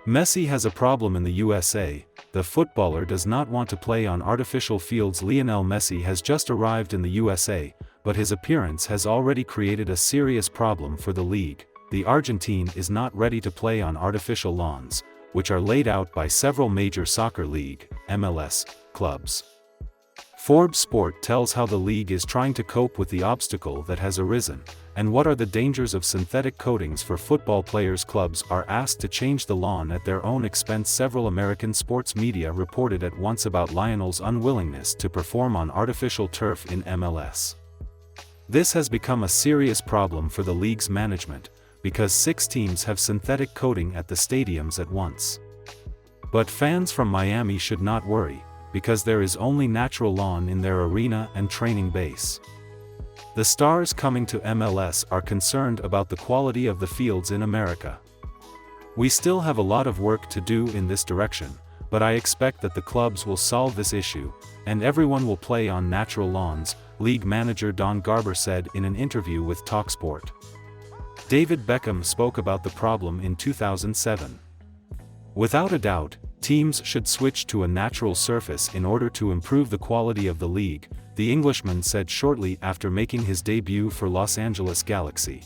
Messi has a problem in the USA. The footballer does not want to play on artificial fields. Lionel Messi has just arrived in the USA, but his appearance has already created a serious problem for the league. The Argentine is not ready to play on artificial lawns, which are laid out by several major soccer league, MLS, clubs. Forbes Sport tells how the league is trying to cope with the obstacle that has arisen, and what are the dangers of synthetic coatings for football players. Clubs are asked to change the lawn at their own expense. Several American sports media reported at once about Lionel's unwillingness to perform on artificial turf in MLS. This has become a serious problem for the league's management, because 6 teams have synthetic coating at the stadiums at once. But fans from Miami should not worry, because there is only natural lawn in their arena and training base. The stars coming to MLS are concerned about the quality of the fields in America. We still have a lot of work to do in this direction, but I expect that the clubs will solve this issue, and everyone will play on natural lawns, league manager Don Garber said in an interview with TalkSport. David Beckham spoke about the problem in 2007. Without a doubt, teams should switch to a natural surface in order to improve the quality of the league, the Englishman said shortly after making his debut for Los Angeles Galaxy.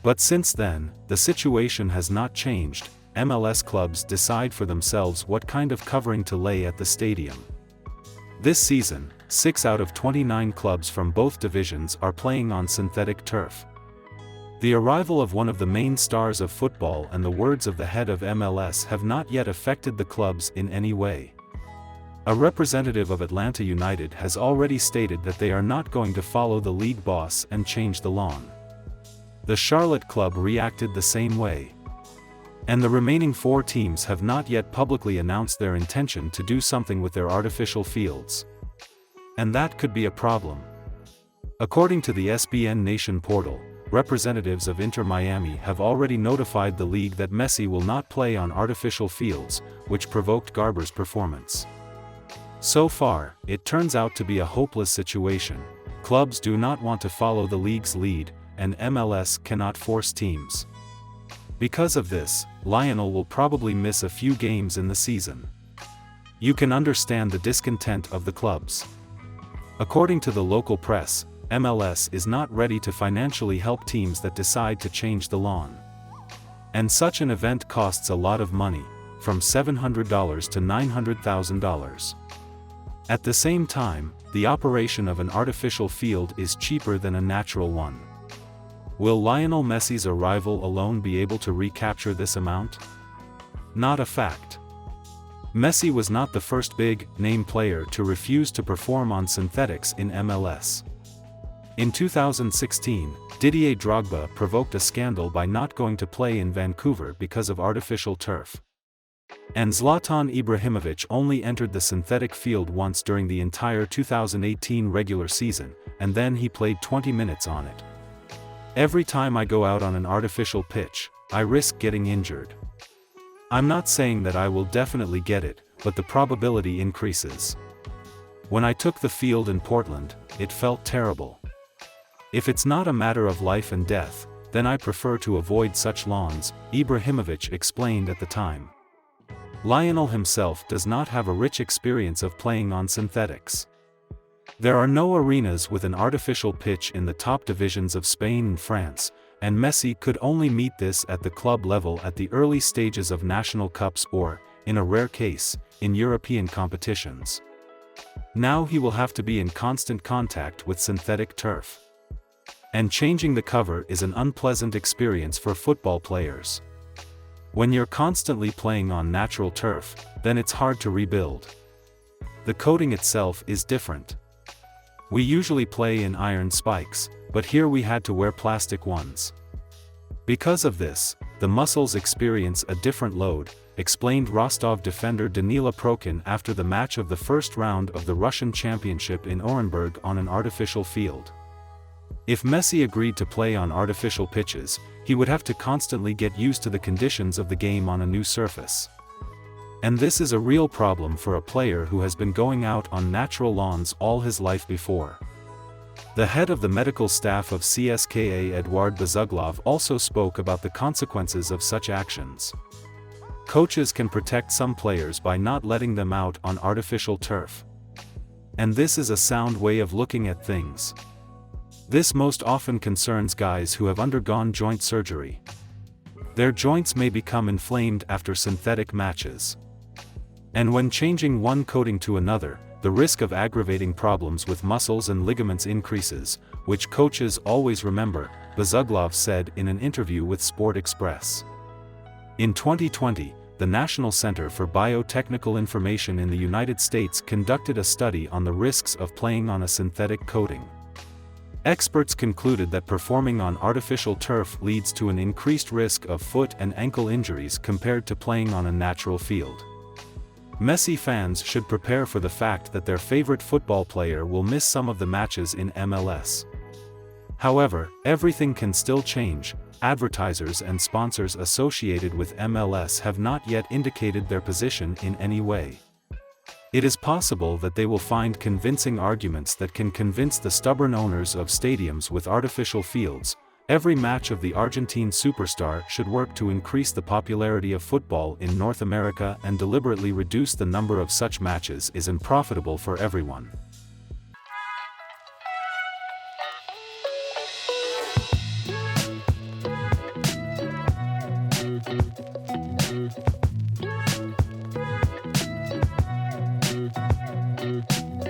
But since then, the situation has not changed. MLS clubs decide for themselves what kind of covering to lay at the stadium. This season, 6 out of 29 clubs from both divisions are playing on synthetic turf. The arrival of one of the main stars of football and the words of the head of MLS have not yet affected the clubs in any way. A representative of Atlanta United has already stated that they are not going to follow the league boss and change the lawn. The Charlotte club reacted the same way. And the remaining 4 teams have not yet publicly announced their intention to do something with their artificial fields. And that could be a problem. According to the SBN Nation portal, representatives of Inter Miami have already notified the league that Messi will not play on artificial fields, which provoked Garber's performance. So far, it turns out to be a hopeless situation. Clubs do not want to follow the league's lead, and MLS cannot force teams. Because of this, Lionel will probably miss a few games in the season. You can understand the discontent of the clubs. According to the local press, MLS is not ready to financially help teams that decide to change the lawn. And such an event costs a lot of money, from $700 to $900,000. At the same time, the operation of an artificial field is cheaper than a natural one. Will Lionel Messi's arrival alone be able to recapture this amount? Not a fact. Messi was not the first big-name player to refuse to perform on synthetics in MLS. In 2016, Didier Drogba provoked a scandal by not going to play in Vancouver because of artificial turf. And Zlatan Ibrahimovic only entered the synthetic field once during the entire 2018 regular season, and then he played 20 minutes on it. Every time I go out on an artificial pitch, I risk getting injured. I'm not saying that I will definitely get it, but the probability increases. When I took the field in Portland, it felt terrible. If it's not a matter of life and death, then I prefer to avoid such lawns, Ibrahimovic explained at the time. Lionel himself does not have a rich experience of playing on synthetics. There are no arenas with an artificial pitch in the top divisions of Spain and France, and Messi could only meet this at the club level at the early stages of national cups or, in a rare case, in European competitions. Now he will have to be in constant contact with synthetic turf. And changing the cover is an unpleasant experience for football players. When you're constantly playing on natural turf, then it's hard to rebuild. The coating itself is different. We usually play in iron spikes, but here we had to wear plastic ones. Because of this, the muscles experience a different load, explained Rostov defender Danila Prokin after the match of the first round of the Russian Championship in Orenburg on an artificial field. If Messi agreed to play on artificial pitches, he would have to constantly get used to the conditions of the game on a new surface. And this is a real problem for a player who has been going out on natural lawns all his life before. The head of the medical staff of CSKA Eduard Bazuglov also spoke about the consequences of such actions. Coaches can protect some players by not letting them out on artificial turf. And this is a sound way of looking at things. This most often concerns guys who have undergone joint surgery. Their joints may become inflamed after synthetic matches. And when changing one coating to another, the risk of aggravating problems with muscles and ligaments increases, which coaches always remember, Bazuglov said in an interview with Sport Express. In 2020, the National Center for Biotechnical Information in the United States conducted a study on the risks of playing on a synthetic coating. Experts concluded that performing on artificial turf leads to an increased risk of foot and ankle injuries compared to playing on a natural field. Messi fans should prepare for the fact that their favorite football player will miss some of the matches in MLS. However, everything can still change. Advertisers and sponsors associated with MLS have not yet indicated their position in any way. It is possible that they will find convincing arguments that can convince the stubborn owners of stadiums with artificial fields. Every match of the Argentine superstar should work to increase the popularity of football in North America, and deliberately reduce the number of such matches is unprofitable for everyone.